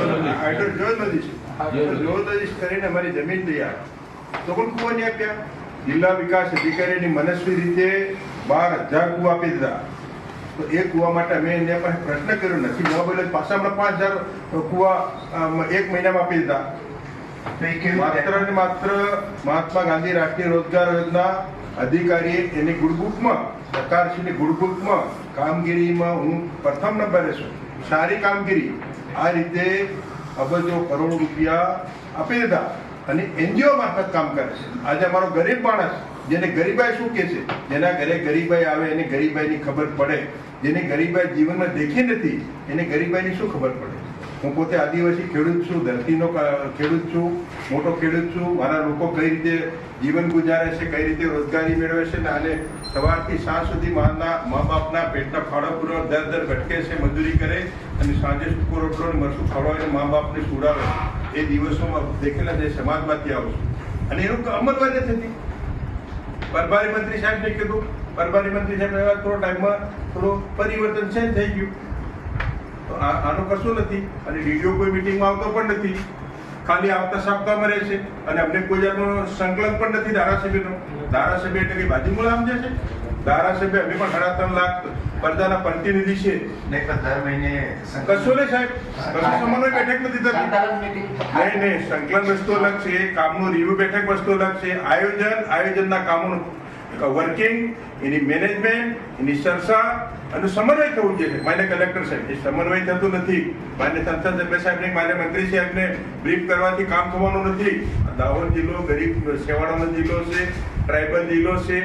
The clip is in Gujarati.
આઈડર જો નદીશ કરીને અમારી જમીન તૈયાર તો પણ કુવા નહીં આપ્યા. જિલ્લા વિકાસ અધિકારીની મનસ્વી રીતે 12,000 કુવા આપી દીધા. તો એ કુવા માટે અમે એને પાસે પ્રશ્ન કર્યો નથી જવાબ એટલે પાછા હમણાં 5,000 કુવા એક મહિનામાં આપી દીધા. માત્ર ને માત્ર મહાત્મા ગાંધી રાષ્ટ્રીય રોજગાર યોજના અધિકારીએ એની ગુડબુકમાં સરકારશ્રીની ગુડબુકમાં કામગીરીમાં હું પ્રથમ નંબરે છું. સારી કામગીરી આ રીતે અબજો કરોડ રૂપિયા આપી દીધા અને એનજીઓ મારફત કામ કરે છે. આજે અમારો ગરીબ માણસ જેને ગરીબાઈ શું કે છે, જેના ઘરે ગરીબાઈ આવે એને ગરીબાઈની ખબર પડે, જેને ગરીબાઈ જીવનમાં દેખી નથી એને ગરીબાઈની શું ખબર પડે. હું પોતે આદિવાસી ખેડૂત છું, ધરતીનો ખેડૂત છું, મોટો ખેડૂત છું. મારા લોકો કઈ રીતે જીવન ગુજારે છે, કઈ રીતે રોજગારી મેળવે છે અને સવારથી સાંજ સુધી મા બાપના પેટના ફાળો પૂરો દર ભટકે છે, મજૂરી કરે અને સાંજે સૂકો રોટલો અને મરસું ખવડાવીને મા બાપને સુડાવે. એ દિવસોમાં દેખેલા છે. સમાજમાંથી આવું છું અને એનું અમલવારી થતી. પ્રભારી મંત્રી સાહેબને કીધું, પ્રભારી મંત્રી સાહેબ થોડો ટાઈમમાં થોડું પરિવર્તન છે થઈ ગયું. તો આનું કશું નથી અને ડીડીઓ કોઈ મિટિંગમાં આવતો પણ નથી, ખાલી આવતા સાપ્તાહમાં રહે છે અને અમને કોઈ જાતનો સંકલન પણ નથી ધારાસભ્યનો. ધારાસભ્ય એટલે કે બાજુ મુલામ જે છે ધારાસભ્ય અમે પણ 3.5 લાખ પડદાના પ્રતિનિધિ છે. દર મહિને કશું નહીં સાહેબ, કશું સમન્વય બેઠક નથી થતી. નહીં, સંકલન વસ્તુ અલગ છે, કામનું રિવ્યુ બેઠક વસ્તુ અલગ છે. આયોજનના કામોનું વર્કિંગ, એની મેનેજમેન્ટ, એની ચર્ચા અને સમન્વય થવું જોઈએ. માન્ય કલેક્ટર સાહેબ એ સમન્વય થતું નથી. માન્ય સંસદ સભ્ય સાહેબને, માન્ય મંત્રી સાહેબને બ્રીફ કરવાથી કામ થવાનું નથી. દાહોદ જિલ્લો ગરીબ છેવાડાનો જિલ્લો છે, ટ્રાઇબલ જિલ્લો છે.